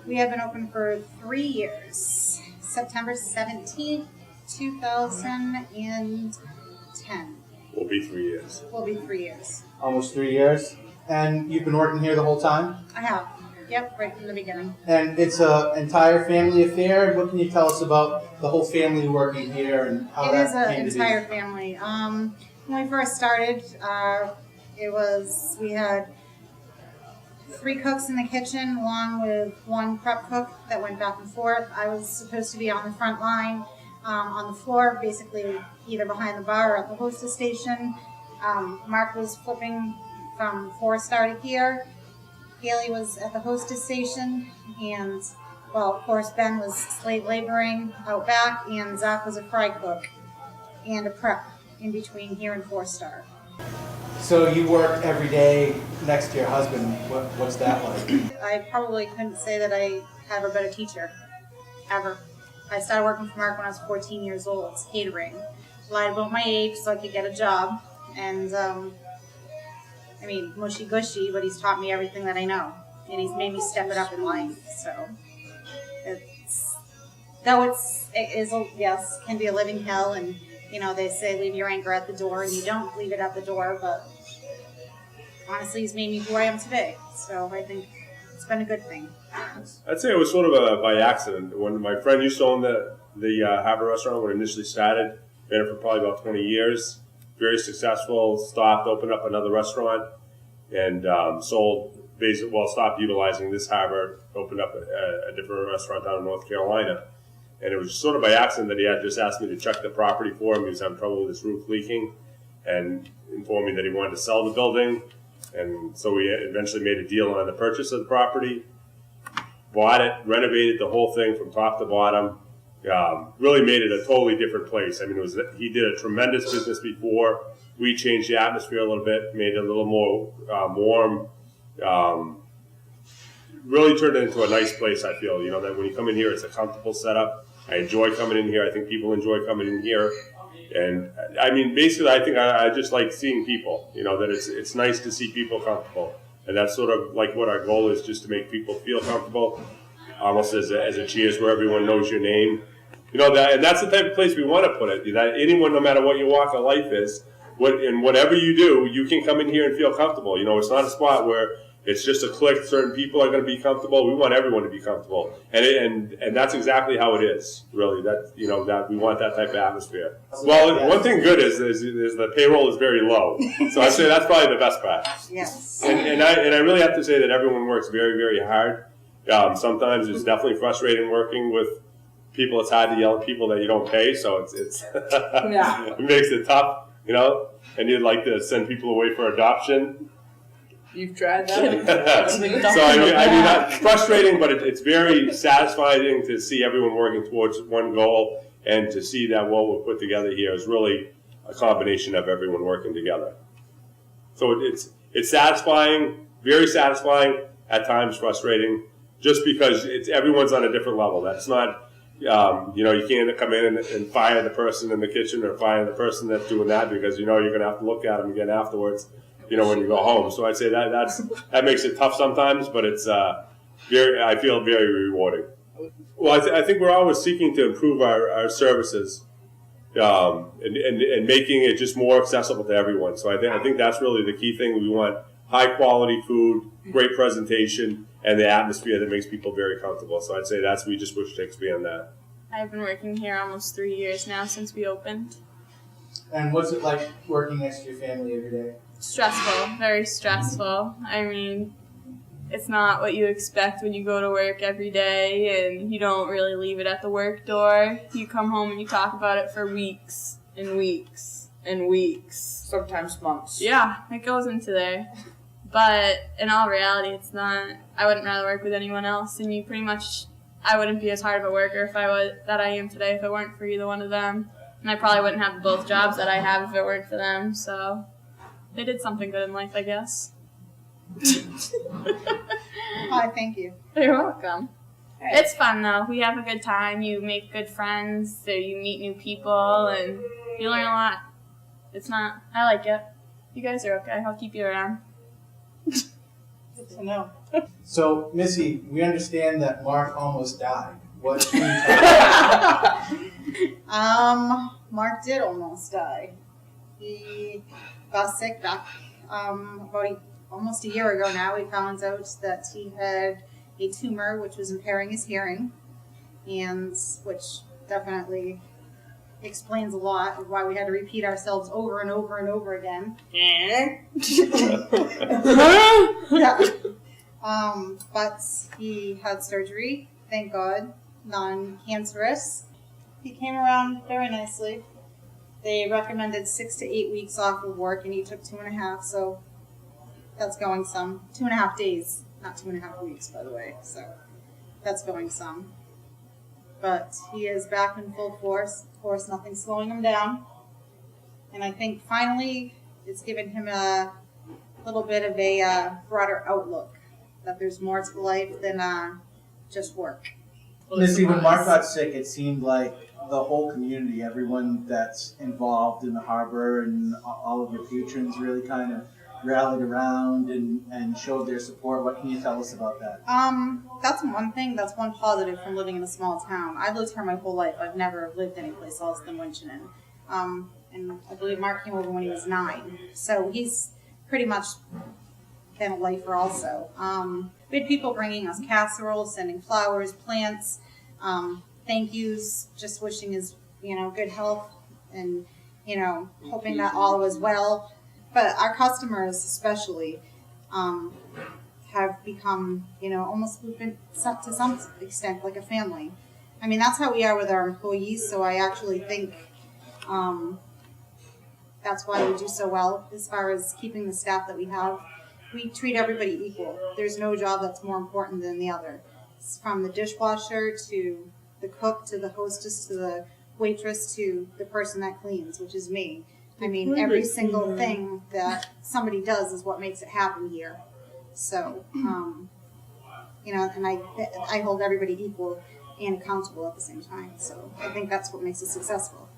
We have been open for 3 years. September 17th, 2010. Will be 3 years. Will be 3 years. Almost 3 years. And you've been working here the whole time? I have. Yep, right from the beginning. And it's an entire family affair. What can you tell us about the whole family working here and how It that is an came to be? entire family. When we first started, we had 3 cooks in the kitchen along with 1 prep cook that went back and forth. I was supposed to be on the front line, on the floor, basically either behind the bar or at the hostess station. Mark was flipping from 4-star to here. Haley was at the hostess station, and, well, of course, Ben was slave laboring out back, and Zach was a fry cook and a prep in between here and 4-star. So you work every day next to your husband. What's that like? I probably couldn't say that I have a better teacher, ever. I started working for Mark when I was 14 years old, catering. Lied about my age so I could get a job, and mushy gushy, but he's taught me everything that I know, and he's made me step it up in life. So, it can be a living hell, and they say leave your anchor at the door, and you don't leave it at the door. But honestly, he's made me who I am today. So I think it's been a good thing. I'd say it was sort of by accident. When my friend used to own the Harbour restaurant when it initially started, been it for probably about 20 years. Very successful, stopped, opened up another restaurant, and stopped utilizing this Harbour, opened up a different restaurant down in North Carolina. And it was sort of by accident that he had just asked me to check the property for him. He was having trouble with his roof leaking, and informed me that he wanted to sell the building. And so we eventually made a deal on the purchase of the property, bought it, renovated the whole thing from top to bottom. Really made it a totally different place. I mean, he did a tremendous business before. We changed the atmosphere a little bit, made it a little more warm. Really turned it into a nice place, I feel. That when you come in here, it's a comfortable setup. I enjoy coming in here. I think people enjoy coming in here. And, basically, I think I just like seeing people. That it's nice to see people comfortable. And that's sort of like what our goal is, just to make people feel comfortable. Almost as a Cheers where everyone knows your name. And that's the type of place we want to put it. That anyone, no matter what your walk of life is, whatever you do, you can come in here and feel comfortable. It's not a spot where it's just a clique. Certain people are going to be comfortable. We want everyone to be comfortable, and that's exactly how it is. Really, that we want that type of atmosphere. Well, one thing good is the payroll is very low, so I'd say that's probably the best part. Yes. And I really have to say that everyone works very, very hard. Sometimes it's definitely frustrating working with people. It's hard to yell at people that you don't pay, so it's it makes it tough, and you'd like to send people away for adoption. You've tried that? That's frustrating, but it's very satisfying to see everyone working towards one goal, and to see that what we've put together here is really a combination of everyone working together. So it's satisfying, very satisfying, at times frustrating, just because everyone's on a different level. That's not, you can't come in and fire the person in the kitchen or fire the person that's doing that, because you're going to have to look at them again afterwards, when you go home. So I'd say that makes it tough sometimes, but it's I feel very rewarding. Well, I think we're always seeking to improve our services, and making it just more accessible to everyone. So I think that's really the key thing. We want high quality food, great presentation, and the atmosphere that makes people very comfortable. So I'd say we just wish to expand that. I've been working here almost 3 years now since we opened. And what's it like working next to your family every day? Stressful, very stressful. It's not what you expect when you go to work every day, and you don't really leave it at the work door. You come home and you talk about it for weeks and weeks and weeks. Sometimes months. Yeah, it goes into there. But in all reality, it's not. I wouldn't rather work with anyone else, and I wouldn't be as hard of a worker that I am today if it weren't for either one of them. And I probably wouldn't have both jobs that I have if it weren't for them, so they did something good in life, I guess. Oh, thank you. You're welcome. It's fun, though. We have a good time. You make good friends, so you meet new people, and you learn a lot. I like it. You guys are okay. I'll keep you around. Good to know. So, Missy, we understand that Mark almost died. What can you tell us? Mark did almost die. He got sick back almost a year ago now. We found out that he had a tumor which was impairing his hearing, and which definitely explains a lot of why we had to repeat ourselves over and over and over again. Yeah. But he had surgery, thank God, non-cancerous. He came around very nicely. They recommended 6 to 8 weeks off of work, and he took 2.5, so that's going some. 2.5 days, not 2.5 weeks, by the way, so that's going some. But he is back in full force. Of course, nothing's slowing him down. And I think finally it's given him a little bit of a broader outlook, that there's more to life than just work. Missy, when Mark got sick, it seemed like the whole community, everyone that's involved in the harbor and all of your patrons really kind of rallied around and showed their support. What can you tell us about that? That's one thing. That's one positive from living in a small town. I've lived here my whole life. I've never lived anyplace else than Winchendon. And I believe Mark came over when he was 9. So he's pretty much been a lifer also. We had people bringing us casseroles, sending flowers, plants, thank yous, just wishing his, good health and, hoping that all was well. But our customers especially have become, almost we've been to some extent like a family. I mean, that's how we are with our employees, so I actually think that's why we do so well as far as keeping the staff that we have. We treat everybody equal. There's no job that's more important than the other. It's from the dishwasher to the cook to the hostess to the waitress to the person that cleans, which is me. I mean, every single thing that somebody does is what makes it happen here. So, and I hold everybody equal and accountable at the same time. So I think that's what makes us successful.